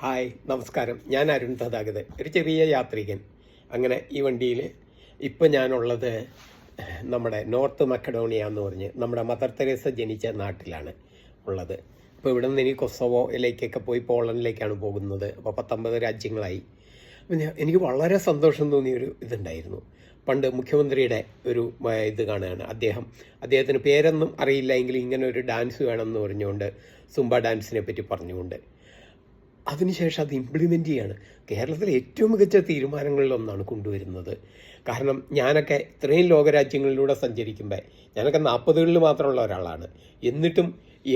Hi, നമസ്കാരം. ഞാൻ അരുൺ തഥാഗതൻ, ഒരു ചെറിയ യാത്രികൻ. അങ്ങനെ ഈ വണ്ടിയിൽ ഇപ്പം ഞാനുള്ളത് നമ്മുടെ നോർത്ത് മക്കഡോണിയ എന്ന് പറഞ്ഞ് നമ്മുടെ മദർ തെരേസ ജനിച്ച നാട്ടിലാണ് ഉള്ളത്. അപ്പോൾ ഇവിടെ നിന്ന് ഇനി കൊസോവോയിലേക്കൊക്കെ പോയി പോളണ്ടിലേക്കാണ് പോകുന്നത്. അപ്പോൾ 19 രാജ്യങ്ങളായി. അപ്പം എനിക്ക് വളരെ സന്തോഷം തോന്നിയൊരു ഇതുണ്ടായിരുന്നു. പണ്ട് മുഖ്യമന്ത്രിയുടെ ഒരു ഇത് കാണുകയാണ്. അദ്ദേഹത്തിന് പേരൊന്നും അറിയില്ല എങ്കിലും ഇങ്ങനെ ഒരു ഡാൻസ് വേണമെന്ന് പറഞ്ഞുകൊണ്ട് സുംബ ഡാൻസിനെ പറ്റി പറഞ്ഞുകൊണ്ട് അതിനുശേഷം അത് ഇംപ്ലിമെൻ്റ് ചെയ്യാണ്. കേരളത്തിലെ ഏറ്റവും മികച്ച തീരുമാനങ്ങളിലൊന്നാണ് കൊണ്ടുവരുന്നത്. കാരണം ഞാനൊക്കെ ഇത്രയും ലോകരാജ്യങ്ങളിലൂടെ സഞ്ചരിക്കുമ്പോൾ ഞാനൊക്കെ 40കളിൽ മാത്രമുള്ള ഒരാളാണ്. എന്നിട്ടും ഈ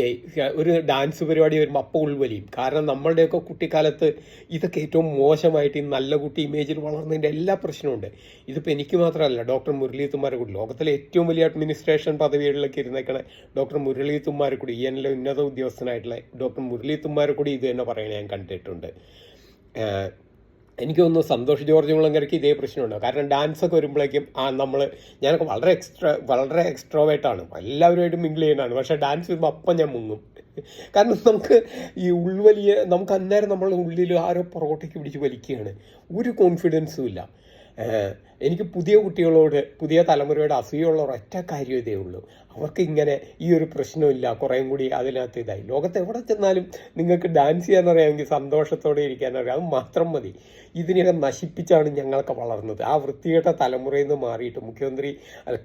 ഒരു ഡാൻസ് പരിപാടി വരുമ്പോൾ അപ്പം ഉൾവലിയും. കാരണം നമ്മളുടെയൊക്കെ കുട്ടിക്കാലത്ത് ഇതൊക്കെ ഏറ്റവും മോശമായിട്ട് ഈ നല്ല കുട്ടി ഇമേജിൽ വളർന്നതിൻ്റെ എല്ലാ പ്രശ്നമുണ്ട്. ഇതിപ്പോൾ എനിക്ക് മാത്രമല്ല, ഡോക്ടർ മുരളി തുമ്മാരക്കുടി, ലോകത്തിലെ ഏറ്റവും വലിയ administration പദവികളിലേക്ക് ഇരുന്നേക്കണ doctor Murali Thummarukudy, INL ഉന്നത ഉദ്യോഗസ്ഥനായിട്ടുള്ള ഡോക്ടർ മുരളി തുമ്മാരക്കുടി ഇത് തന്നെ പറയണ ഞാൻ കണ്ടിട്ടുണ്ട്. എനിക്ക് തോന്നുന്നു സന്തോഷ് ജോർജ് മുളങ്കരയ്ക്ക് ഇതേ പ്രശ്നമുണ്ടാകും. കാരണം ഡാൻസൊക്കെ വരുമ്പോഴേക്കും ഞാനൊക്കെ വളരെ എക്സ്ട്രോവേർട്ടാണ്, എല്ലാവരുമായിട്ടും മിങ്കിൾ ചെയ്യുന്നതാണ്. പക്ഷേ ഡാൻസ് വരുമ്പോൾ അപ്പം ഞാൻ മുങ്ങും. കാരണം നമുക്ക് അന്നേരം നമ്മളുടെ ഉള്ളിൽ ആരോ പുറകോട്ടേക്ക് പിടിച്ച് വലിക്കുകയാണ്. ഒരു കോൺഫിഡൻസും ഇല്ല. എനിക്ക് പുതിയ കുട്ടികളോട്, പുതിയ തലമുറയോട് അസൂയുള്ള ഒരൊറ്റ കാര്യം ഇതേ ഉള്ളൂ. അവർക്ക് ഇങ്ങനെ ഈ ഒരു പ്രശ്നമില്ല, കുറേയും കൂടി അതിനകത്ത് ഇതായി. ലോകത്ത് എവിടെ ചെന്നാലും നിങ്ങൾക്ക് ഡാൻസ് ചെയ്യാനറിയാമെങ്കിൽ സന്തോഷത്തോടെ ഇരിക്കാനറിയാം, അത് മാത്രം മതി. ഇതിനെയൊക്കെ നശിപ്പിച്ചാണ് ഞങ്ങളൊക്കെ വളർന്നത്. ആ വൃത്തികെട്ട തലമുറയിൽ നിന്ന് മാറിയിട്ട്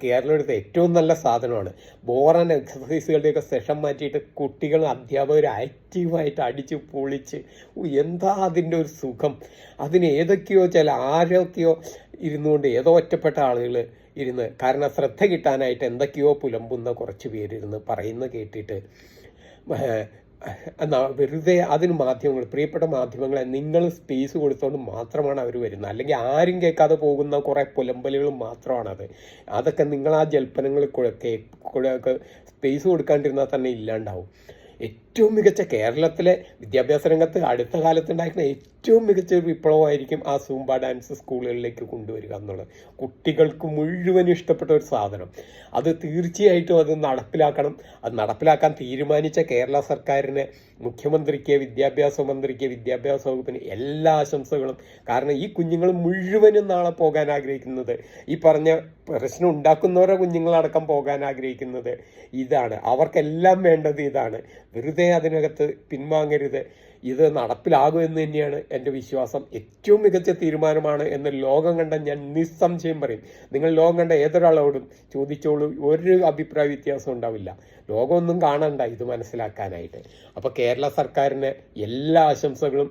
കേരളം എടുത്ത ഏറ്റവും നല്ല സാധനമാണ് ബോറൻ എക്സസൈസുകളുടെയൊക്കെ സെഷൻ മാറ്റിയിട്ട് കുട്ടികൾ അധ്യാപകർ ആക്റ്റീവായിട്ട് അടിച്ച് പൊളിച്ച് എന്താ അതിൻ്റെ ഒരു സുഖം. അതിന് ആരൊക്കെയോ ഇരുന്നുകൊണ്ട് ഏതോ ഒറ്റപ്പെട്ട ആളുകൾ ഇരുന്ന്, കാരണം ശ്രദ്ധ കിട്ടാനായിട്ട് എന്തൊക്കെയോ പുലമ്പുന്ന കുറച്ച് പേരിരുന്ന് പറയുന്നത് കേട്ടിട്ട് വെറുതെ അതിന് പ്രിയപ്പെട്ട മാധ്യമങ്ങളെ നിങ്ങൾ സ്പേസ് കൊടുത്തുകൊണ്ട് മാത്രമാണ് അവർ വരുന്നത്. അല്ലെങ്കിൽ ആരും കേൾക്കാതെ പോകുന്ന കുറേ പുലമ്പലുകൾ മാത്രമാണത്. അതൊക്കെ നിങ്ങൾ ആ ജൽപ്പനങ്ങൾ സ്പേസ് കൊടുക്കാണ്ടിരുന്നാൽ തന്നെ ഇല്ലാണ്ടാവും. ഏറ്റവും മികച്ച കേരളത്തിലെ വിദ്യാഭ്യാസ രംഗത്ത് അടുത്ത കാലത്തുണ്ടായിരിക്കുന്ന ഏറ്റവും മികച്ച ഒരു വിപ്ലവമായിരിക്കും ആ സൂംബ ഡാൻസ് സ്കൂളുകളിലേക്ക് കൊണ്ടുവരിക എന്നുള്ളത്. കുട്ടികൾക്ക് മുഴുവനും ഇഷ്ടപ്പെട്ട ഒരു സാധനം. അത് തീർച്ചയായിട്ടും അത് നടപ്പിലാക്കണം. അത് നടപ്പിലാക്കാൻ തീരുമാനിച്ച കേരള സർക്കാരിന്, മുഖ്യമന്ത്രിക്ക്, വിദ്യാഭ്യാസ മന്ത്രിക്ക്, വിദ്യാഭ്യാസ വകുപ്പിന് എല്ലാ ആശംസകളും. കാരണം ഈ കുഞ്ഞുങ്ങൾ മുഴുവനും നാളെ പോകാൻ ആഗ്രഹിക്കുന്നത്, ഈ പറഞ്ഞ പ്രശ്നം ഉണ്ടാക്കുന്നവരുടെ കുഞ്ഞുങ്ങളടക്കം പോകാൻ ആഗ്രഹിക്കുന്നത് ഇതാണ്. അവർക്കെല്ലാം വേണ്ടത് ഇതാണ്. വെറുതെ അതിനകത്ത് പിൻവാങ്ങരുത്. ഇത് നടപ്പിലാകുമെന്ന് തന്നെയാണ് എൻ്റെ വിശ്വാസം. ഏറ്റവും മികച്ച തീരുമാനമാണ് എന്ന് ലോകം കണ്ട ഞാൻ നിസ്സംശയം പറയും. നിങ്ങൾ ലോകം കണ്ട ഏതൊരാളോടും ചോദിച്ചോളൂ, ഒരു അഭിപ്രായ വ്യത്യാസം ഉണ്ടാവില്ല. ലോകമൊന്നും കാണണ്ട ഇത് മനസ്സിലാക്കാനായിട്ട്. അപ്പോൾ കേരള സർക്കാരിന് എല്ലാ ആശംസകളും.